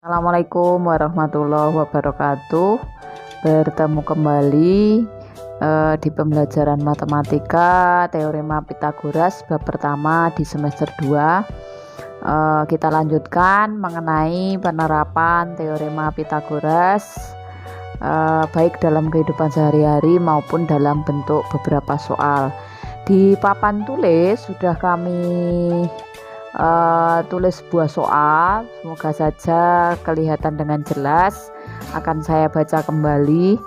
Assalamualaikum warahmatullahi wabarakatuh. Bertemu kembali di pembelajaran matematika teorema Pythagoras bab pertama di semester 2. Kita lanjutkan mengenai penerapan teorema Pythagoras baik dalam kehidupan sehari-hari maupun dalam bentuk beberapa soal. Di papan tulis sudah kami tulis sebuah soal, semoga saja kelihatan dengan jelas. Akan saya baca kembali.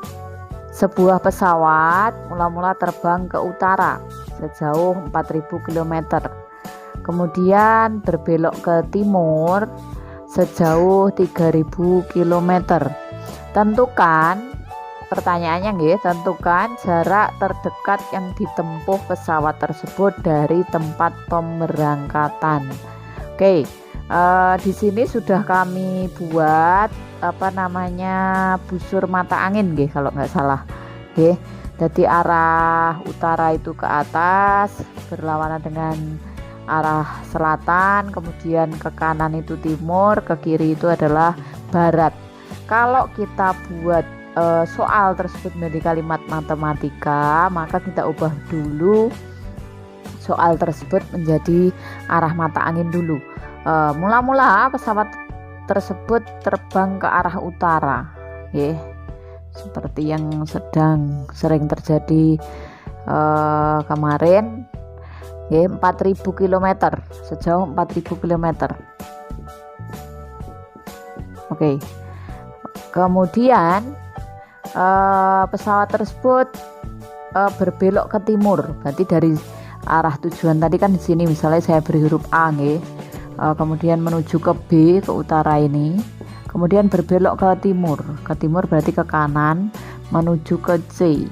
Sebuah pesawat mula-mula terbang ke utara sejauh 4000 km, kemudian berbelok ke timur sejauh 3000 km. Tentukan jarak terdekat yang ditempuh pesawat tersebut dari tempat pemberangkatan. Oke, di sini sudah kami buat busur mata angin, kalau nggak salah. Jadi arah utara itu ke atas berlawanan dengan arah selatan, kemudian ke kanan itu timur, ke kiri itu adalah barat. Kalau kita buat soal tersebut menjadi kalimat matematika, maka kita ubah dulu soal tersebut menjadi arah mata angin dulu. Mula-mula pesawat tersebut terbang ke arah utara, seperti yang sering terjadi kemarin, 4000 km, sejauh 4000 km. Oke. Kemudian pesawat tersebut berbelok ke timur. Berarti dari arah tujuan tadi kan di sini misalnya saya beri huruf A, kemudian menuju ke B, ke utara ini, kemudian berbelok ke timur. Ke timur berarti ke kanan menuju ke C,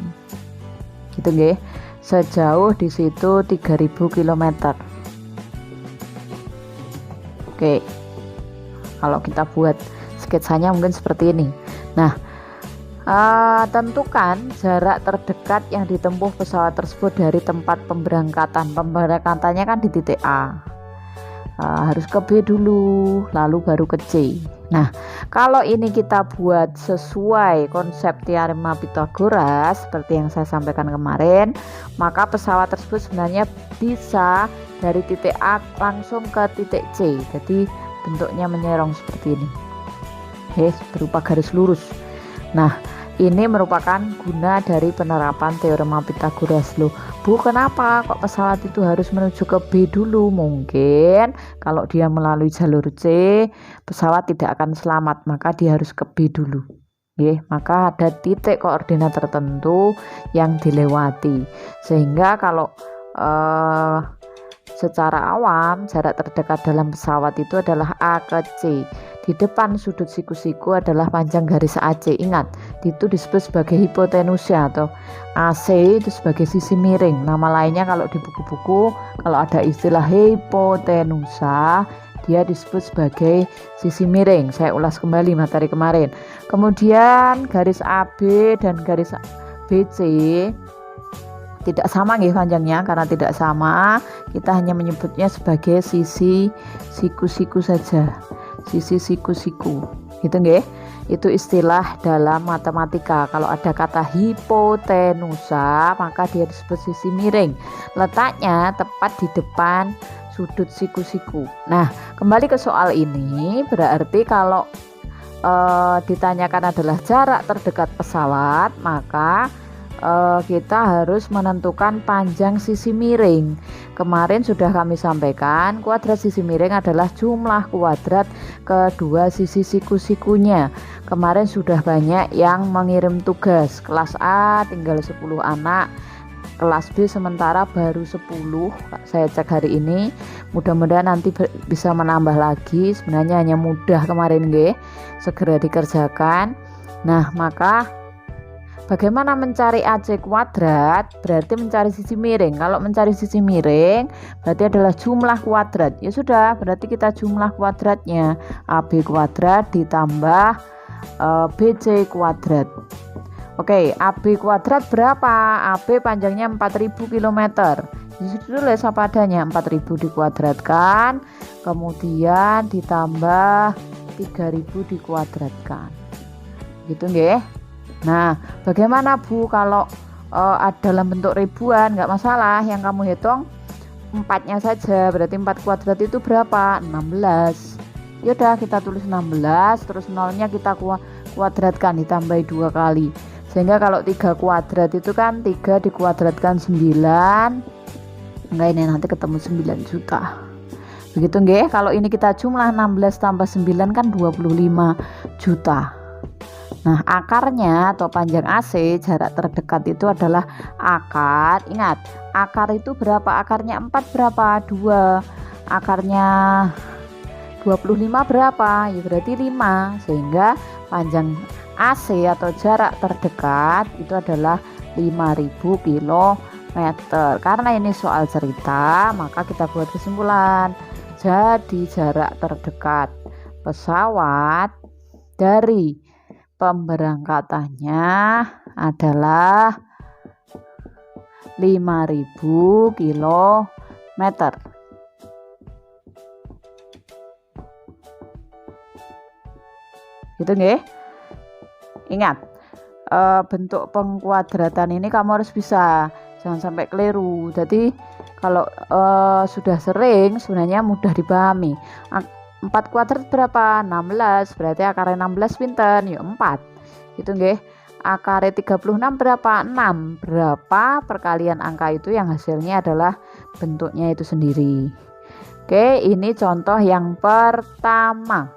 gitu sejauh di situ 3000 km. Oke, kalau kita buat sketsanya mungkin seperti ini. Nah, tentukan jarak terdekat yang ditempuh pesawat tersebut dari tempat pemberangkatan. Pemberangkatannya kan di titik A, harus ke B dulu, lalu baru ke C. Nah, kalau ini kita buat sesuai konsep teorema Pythagoras seperti yang saya sampaikan kemarin, maka pesawat tersebut sebenarnya bisa dari titik A langsung ke titik C. Jadi bentuknya menyerong seperti ini, berupa garis lurus. Nah, ini merupakan guna dari penerapan teorema Pythagoras loh. Bu, kenapa kok pesawat itu harus menuju ke B dulu? Mungkin kalau dia melalui jalur C, pesawat tidak akan selamat, maka dia harus ke B dulu. Maka ada titik koordinat tertentu yang dilewati. Sehingga kalau secara awam jarak terdekat dalam pesawat itu adalah A ke C. Di depan sudut siku-siku adalah panjang garis AC. Ingat, itu disebut sebagai hipotenusa, atau AC itu sebagai sisi miring. Nama lainnya kalau di buku-buku, kalau ada istilah hipotenusa, dia disebut sebagai sisi miring. Saya ulas kembali materi kemarin. Kemudian garis AB dan garis BC tidak sama panjangnya. Karena tidak sama, kita hanya menyebutnya sebagai sisi siku-siku saja. Sisi siku-siku, gitu itu istilah dalam matematika. Kalau ada kata hipotenusa, maka dia disebut sisi miring, letaknya tepat di depan sudut siku-siku. Nah, kembali ke soal ini, berarti kalau ditanyakan adalah jarak terdekat pesawat, maka kita harus menentukan panjang sisi miring. Kemarin sudah kami sampaikan, kuadrat sisi miring adalah jumlah kuadrat kedua sisi siku-sikunya. Kemarin sudah banyak yang mengirim tugas. Kelas A tinggal 10 anak, kelas B sementara baru 10. Saya cek hari ini, mudah-mudahan nanti bisa menambah lagi. Sebenarnya hanya mudah kemarin, segera dikerjakan. Nah, maka bagaimana mencari AC kuadrat? Berarti mencari sisi miring. Kalau mencari sisi miring berarti adalah jumlah kuadrat. Ya sudah, berarti kita jumlah kuadratnya AB kuadrat ditambah BC kuadrat. Oke, AB kuadrat berapa? AB panjangnya 4000 km. Ditulis apa adanya, 4000 dikuadratkan, kemudian ditambah 3000 dikuadratkan. Gitu nggih. Nah, bagaimana Bu kalau dalam bentuk ribuan? Nggak masalah, yang kamu hitung 4-nya saja. Berarti 4 kuadrat itu berapa? 16. Yaudah kita tulis 16, terus nolnya kita kuadratkan, ditambahi 2 kali. Sehingga kalau 3 kuadrat itu kan 3 dikuadratkan 9. Enggak, ini nanti ketemu 9 juta. Begitu nggih. Kalau ini kita jumlah 16 tambah 9 kan 25 juta. Nah, akarnya atau panjang AC jarak terdekat itu adalah akar. Ingat, akar itu berapa? Akarnya 4 berapa? 2. Akarnya 25 berapa? Ya berarti 5. Sehingga panjang AC atau jarak terdekat itu adalah 5000 kilometer. Karena ini soal cerita, maka kita buat kesimpulan. Jadi jarak terdekat pesawat dari pemberangkatannya adalah 5000 kilometer. Gitu nggih. Ingat, bentuk pengkuadratan ini kamu harus bisa, jangan sampai keliru. Jadi kalau sudah sering sebenarnya mudah dipahami. 4 kuadrat berapa? 16. Berarti akarnya 16 pinten? Ya 4. Gitu nggih. Akarnya 36 berapa? 6. Berapa perkalian angka itu yang hasilnya adalah bentuknya itu sendiri. Oke, ini contoh yang pertama.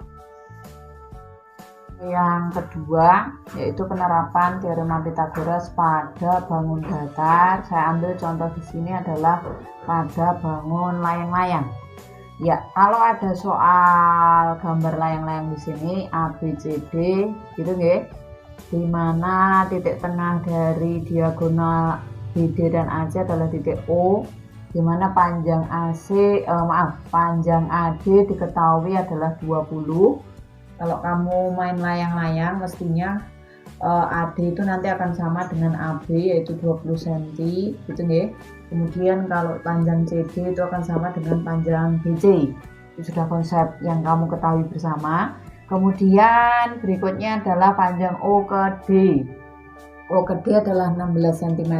Yang kedua yaitu penerapan teorema Pythagoras pada bangun datar. Saya ambil contoh di sini adalah pada bangun layang-layang. Ya, kalau ada soal gambar layang-layang di sini A, B, C, D, gitu nggih. Di mana titik tengah dari diagonal BD dan AC adalah titik O, di mana panjang panjang AD diketahui adalah 20. Kalau kamu main layang-layang mestinya AD itu nanti akan sama dengan AB yaitu 20 cm, gitu nggih. Kemudian kalau panjang CD itu akan sama dengan panjang BC. Itu sudah konsep yang kamu ketahui bersama. Kemudian berikutnya adalah panjang O ke D. O ke D adalah 16 cm.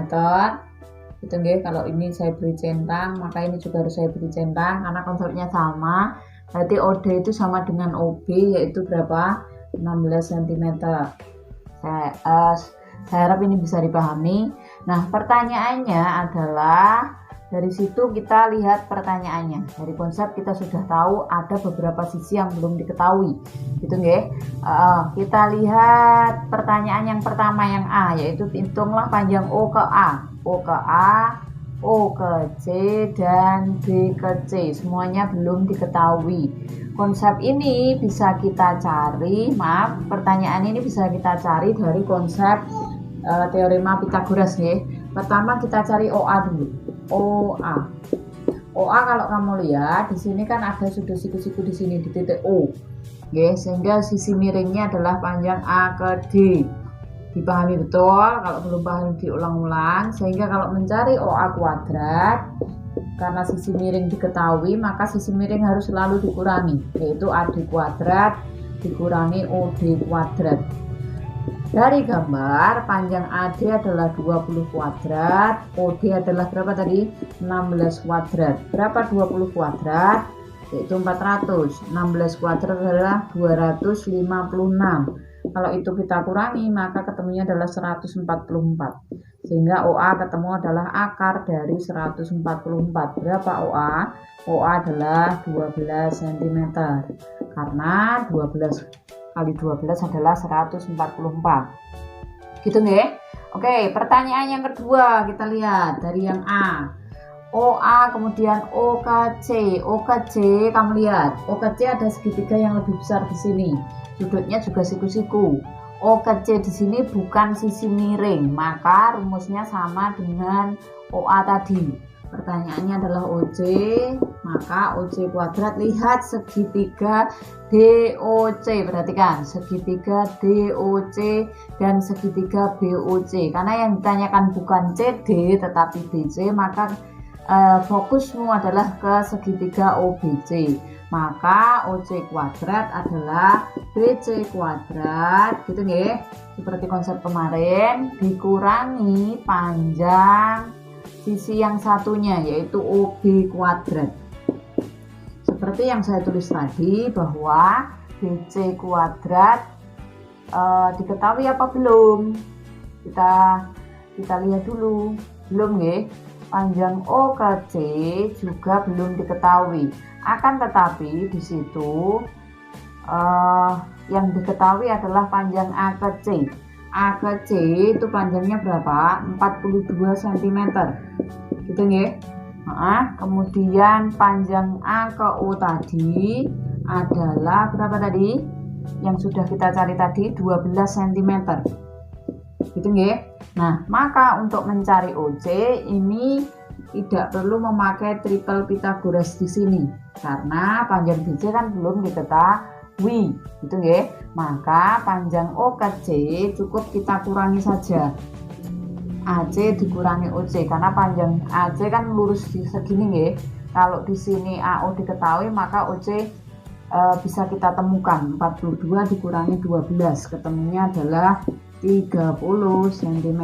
Itu nggih. Kalau ini saya beri centang, maka ini juga harus saya beri centang karena konsepnya sama. Berarti OD itu sama dengan OB yaitu berapa? 16 cm. Saya harap ini bisa dipahami. Nah, pertanyaannya adalah dari situ kita lihat pertanyaannya. Dari konsep kita sudah tahu ada beberapa sisi yang belum diketahui. Gitu nggih. Kita lihat pertanyaan yang pertama yang A, yaitu hitunglah panjang O ke A. O ke A, O ke C, dan B ke C. Semuanya belum diketahui. Konsep ini bisa kita cari, pertanyaan ini bisa kita cari dari konsep teorema Pythagoras nggih. Pertama kita cari OA dulu. OA. OA kalau kamu lihat di sini kan ada sudut siku-siku di sini di titik O. Nggih, sehingga sisi miringnya adalah panjang A ke D. Dipahami betul? Kalau belum paham diulang-ulang. Sehingga kalau mencari OA kuadrat, karena sisi miring diketahui, maka sisi miring harus selalu dikurangi, yaitu AD kuadrat dikurangi OD kuadrat. Dari gambar, panjang AD adalah 20 kuadrat, OD adalah berapa tadi? 16 kuadrat. Berapa 20 kuadrat? Yaitu 400. 16 kuadrat adalah 256. Kalau itu kita kurangi, maka ketemunya adalah 144. Sehingga OA ketemu adalah akar dari 144. Berapa OA? OA adalah 12 cm. Karena 12 kali 12 adalah 144. Gitu nggih? Oke, pertanyaan yang kedua kita lihat dari yang A. OA kemudian OKC. OKC kamu lihat, OKC ada segitiga yang lebih besar di sini. Sudutnya juga siku-siku. OKC di sini bukan sisi miring, maka rumusnya sama dengan OA tadi. Pertanyaannya adalah OC, maka OC kuadrat, lihat segitiga DOC, perhatikan segitiga DOC dan segitiga BOC. Karena yang ditanyakan bukan CD tetapi BC, maka fokusmu adalah ke segitiga OBC, maka OC kuadrat adalah BC kuadrat gitu ya, seperti konsep kemarin, dikurangi panjang sisi yang satunya yaitu OB kuadrat. Seperti yang saya tulis tadi bahwa BC kuadrat diketahui apa belum? Kita lihat dulu. Belum ya? Panjang O ke C juga belum diketahui. Akan tetapi di situ yang diketahui adalah panjang A ke C. A ke C itu panjangnya berapa? 42 cm. Gitu ya. Kemudian panjang A ke O tadi adalah berapa tadi? Yang sudah kita cari tadi 12 cm. Gitu ya. Nah, maka untuk mencari OC ini tidak perlu memakai triple Pythagoras di sini karena panjang BC kan belum diketahui, gitu ya. Maka panjang O ke C cukup kita kurangi saja. AC dikurangi OC karena panjang AC kan lurus di segini ya. Kalau di sini AO diketahui maka OC bisa kita temukan 42 dikurangi 12 ketemunya adalah 30 cm.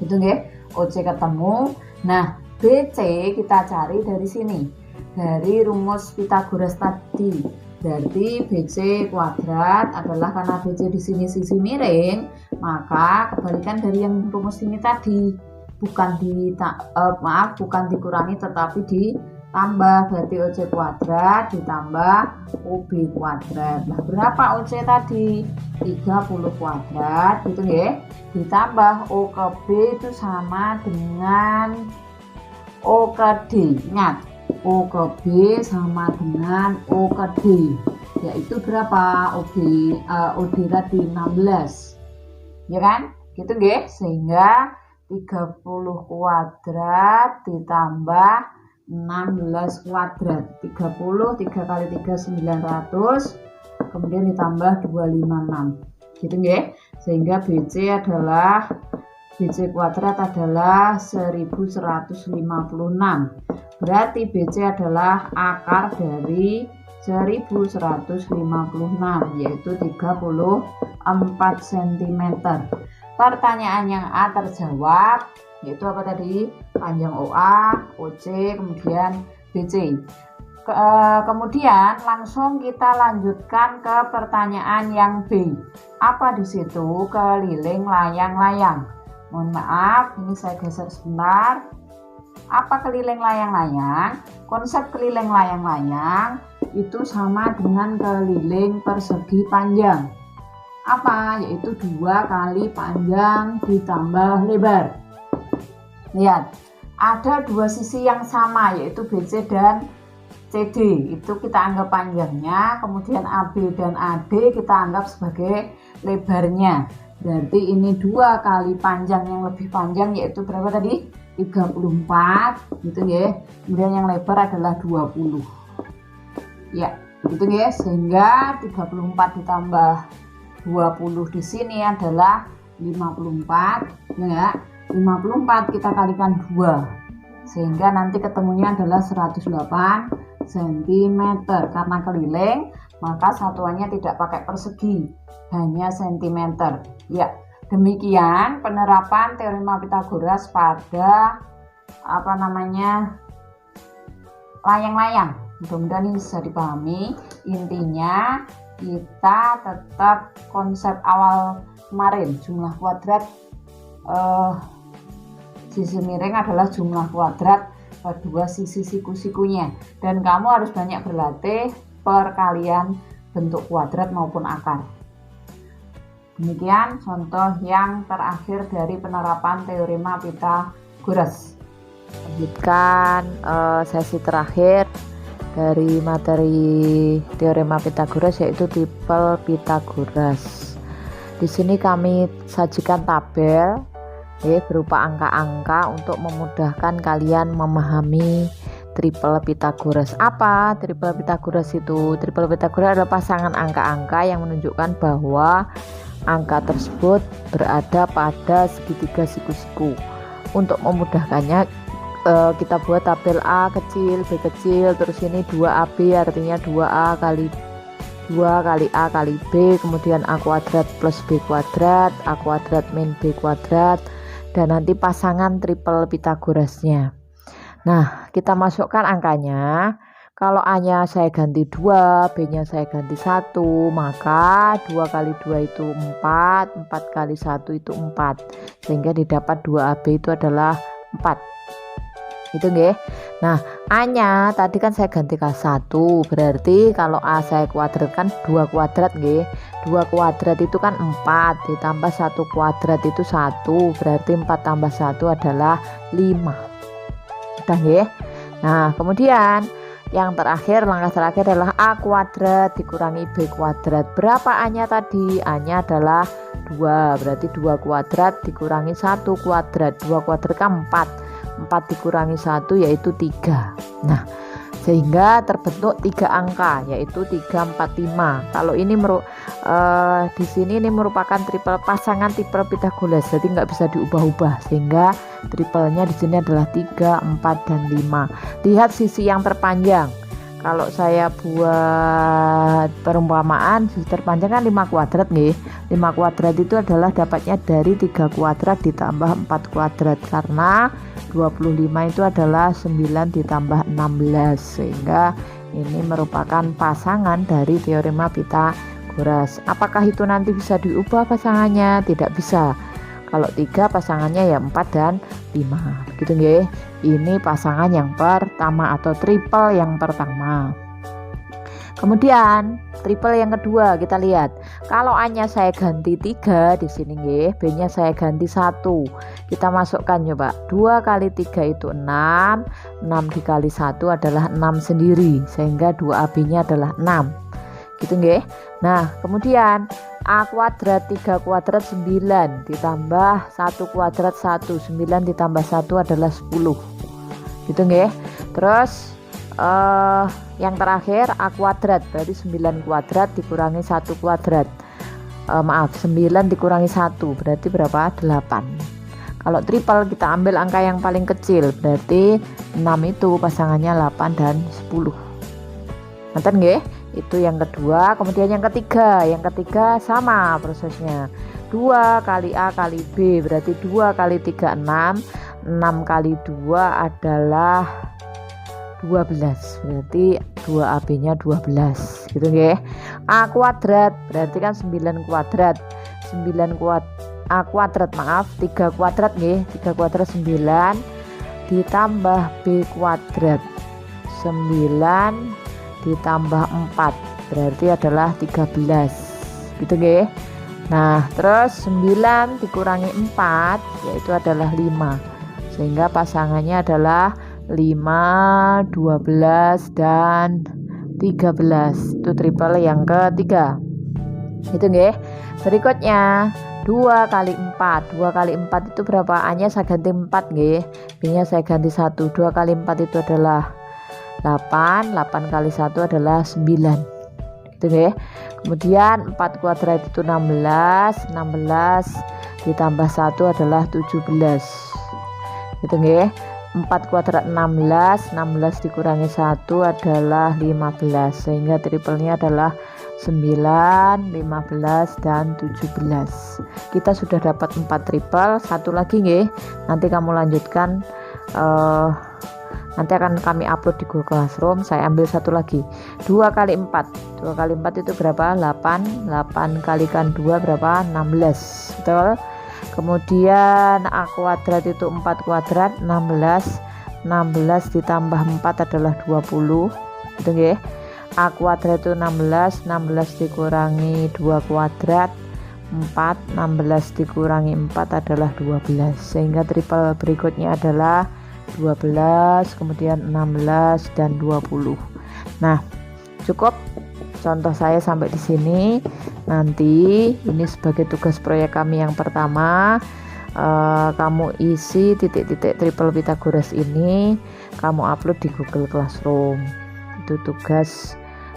Gitu ya, OC ketemu. Nah, BC kita cari dari sini. Dari rumus Pythagoras tadi. Berarti BC kuadrat adalah karena BC di sini sisi miring, maka kebalikan dari yang rumus ini tadi. Bukan dikurangi tetapi ditambah, berarti OC kuadrat ditambah OB kuadrat. Nah, berapa OC tadi? 30 kuadrat gitu ya. Ditambah O ke B itu sama dengan O ke D. Ingat, O ke B sama dengan O ke D. Yaitu berapa? OD tadi 16. Ya kan? Gitu ya. Sehingga 30 kuadrat ditambah 16 kuadrat. 30 3 kali 3 900, kemudian ditambah 256 gitu ya. Sehingga BC kuadrat adalah 1156. Berarti BC adalah akar dari 1156 yaitu 34 cm. Pertanyaan yang A terjawab, yaitu apa tadi? Panjang OA, OC, kemudian BC. Kemudian langsung kita lanjutkan ke pertanyaan yang B. Apa di situ? Keliling layang-layang. Mohon maaf, ini saya geser sebentar. Apa keliling layang-layang? Konsep keliling layang-layang itu sama dengan keliling persegi panjang. Apa? Yaitu 2 kali panjang ditambah lebar. Lihat, ada dua sisi yang sama yaitu BC dan CD, itu kita anggap panjangnya, kemudian AB dan AD kita anggap sebagai lebarnya. Berarti ini 2 kali panjang yang lebih panjang yaitu berapa tadi? 34 gitu ya. Kemudian yang lebar adalah 20. Ya, begitu ya. Sehingga 34 ditambah 20 di sini adalah 54 ya. 54 kita kalikan 2 sehingga nanti ketemunya adalah 108 cm. Karena keliling maka satuannya tidak pakai persegi, hanya cm. Ya, demikian penerapan teorema Pythagoras pada layang-layang. Mudah-mudahan ini bisa dipahami. Intinya kita tetap konsep awal kemarin, jumlah kuadrat sisi miring adalah jumlah kuadrat kedua sisi siku-sikunya, dan kamu harus banyak berlatih perkalian bentuk kuadrat maupun akar. Demikian contoh yang terakhir dari penerapan teorema Pythagoras. Lanjutkan sesi terakhir dari materi teorema Pythagoras yaitu triple Pythagoras. Di sini kami sajikan tabel berupa angka-angka untuk memudahkan kalian memahami triple Pythagoras. Apa triple Pythagoras itu? Triple Pythagoras adalah pasangan angka-angka yang menunjukkan bahwa angka tersebut berada pada segitiga siku-siku. Untuk memudahkannya, kita buat tabel A kecil, B kecil, terus ini 2AB artinya 2A kali 2 kali A kali B, kemudian A kuadrat plus B kuadrat, A kuadrat min B kuadrat, dan nanti pasangan triple Pitagorasnya. Nah, kita masukkan angkanya. Kalau A-nya saya ganti 2, B-nya saya ganti 1, maka 2 kali 2 itu 4, 4 kali 1 itu 4. Sehingga didapat 2AB itu adalah 4. Itu nggih. Nah, A-nya tadi kan saya ganti ke 1, berarti kalau A saya kuadratkan 2 kuadrat nggih. 2 kuadrat itu kan 4, ditambah 1 kuadrat itu 1, berarti 4 tambah 1 adalah 5. Udah nggih. Nah, kemudian yang terakhir, langkah terakhir adalah A kuadrat dikurangi B kuadrat. Berapa A-nya tadi? A-nya adalah 2, berarti 2 kuadrat dikurangi 1 kuadrat. 2 kuadrat kan 4, 4 dikurangi 1 yaitu 3. Nah, sehingga terbentuk 3 angka yaitu 3, 4, 5. Kalau ini di sini ini merupakan pasangan triple Pitagoras, jadi nggak bisa diubah-ubah, sehingga triplenya di sini adalah 3, 4, dan 5. Lihat sisi yang terpanjang. Kalau saya buat perumpamaan, sisi terpanjang kan 5 kuadrat nih. 5 kuadrat itu adalah dapatnya dari 3 kuadrat ditambah 4 kuadrat, karena 25 itu adalah 9 ditambah 16, sehingga ini merupakan pasangan dari teorema Pitagoras. Apakah itu nanti bisa diubah pasangannya? Tidak bisa. Kalau 3 pasangannya ya 4 dan 5. Begitu nggih. Ini pasangan yang pertama atau triple yang pertama. Kemudian triple yang kedua kita lihat. Kalau A-nya saya ganti 3 di sini nggih, B-nya saya ganti 1. Kita masukkan coba. 2 kali 3 itu 6. 6 dikali 1 adalah 6 sendiri, sehingga 2AB-nya adalah 6. Gitu nggih. Nah, kemudian A kuadrat 3 kuadrat 9 ditambah 1 kuadrat 1. 9 ditambah 1 adalah 10. Gitu nggih. Terus yang terakhir A kuadrat, berarti 9 kuadrat dikurangi 1 kuadrat. 9 dikurangi 1 berarti berapa? 8. Kalau triple kita ambil angka yang paling kecil, berarti 6 itu pasangannya 8 dan 10. Nonton nggih? Itu yang kedua. Kemudian yang ketiga. Yang ketiga sama prosesnya. 2 kali A kali B, berarti 2 kali 3 6. 6 kali 2 adalah 12, berarti 2AB-nya 12. Gitu nggih. A kuadrat berarti kan 9 kuadrat. 9 A kuadrat, maaf, 3 kuadrat nggih. 3 kuadrat 9 ditambah B kuadrat. 9 ditambah 4 berarti adalah 13. Gitu nggih. Nah, terus 9 dikurangi 4 yaitu adalah 5. Sehingga pasangannya adalah 5, 12 dan 13. Itu triple yang ketiga. Itu nggih. Berikutnya 2 kali 4. 2 kali 4 itu berapa? A-nya saya ganti 4 nggih. B-nya saya ganti 1. 2 kali 4 itu adalah 8. 8 kali 1 adalah 9. Gitu nggih. Kemudian 4 kuadrat itu 16. 16 ditambah 1 adalah 17. Gitu nggih. 4 kuadrat 16. 16 dikurangi 1 adalah 15. Sehingga triplenya adalah 9, 15 dan 17. Kita sudah dapat 4 triple. Satu lagi nggih. Nanti kamu lanjutkan, nanti akan kami upload di Google Classroom. Saya ambil satu lagi. 2 kali 4. 2 kali 4 itu berapa? 8. 8 kalikan 2 berapa? 16. Betul? Kemudian A kuadrat itu 4 kuadrat 16. 16 ditambah 4 adalah 20. Gitu nggih. A kuadrat itu 16. 16 dikurangi 2 kuadrat 4. 16 dikurangi 4 adalah 12. Sehingga triple berikutnya adalah 12, kemudian 16 dan 20. Nah, cukup contoh saya sampai di sini. Nanti ini sebagai tugas proyek kami yang pertama, kamu isi titik-titik triple Pitagoras ini, kamu upload di Google Classroom. Itu tugas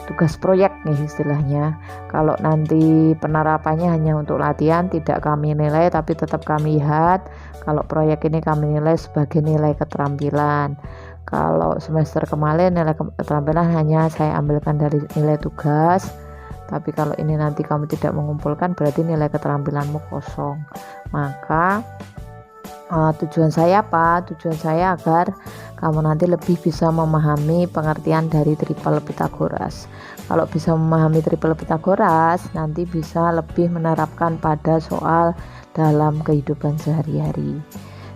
tugas proyek nih istilahnya. Kalau nanti penerapannya hanya untuk latihan, tidak kami nilai, tapi tetap kami lihat. Kalau proyek ini kami nilai sebagai nilai keterampilan. Kalau semester kemarin nilai keterampilan hanya saya ambilkan dari nilai tugas, tapi kalau ini nanti kamu tidak mengumpulkan berarti nilai keterampilanmu kosong. Maka tujuan saya apa? Tujuan saya agar kamu nanti lebih bisa memahami pengertian dari triple Pythagoras. Kalau bisa memahami triple Pythagoras, nanti bisa lebih menerapkan pada soal dalam kehidupan sehari-hari.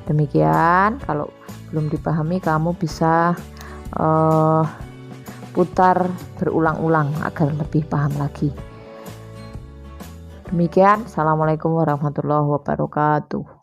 Demikian, kalau belum dipahami kamu bisa putar berulang-ulang agar lebih paham lagi. Demikian, assalamualaikum warahmatullahi wabarakatuh.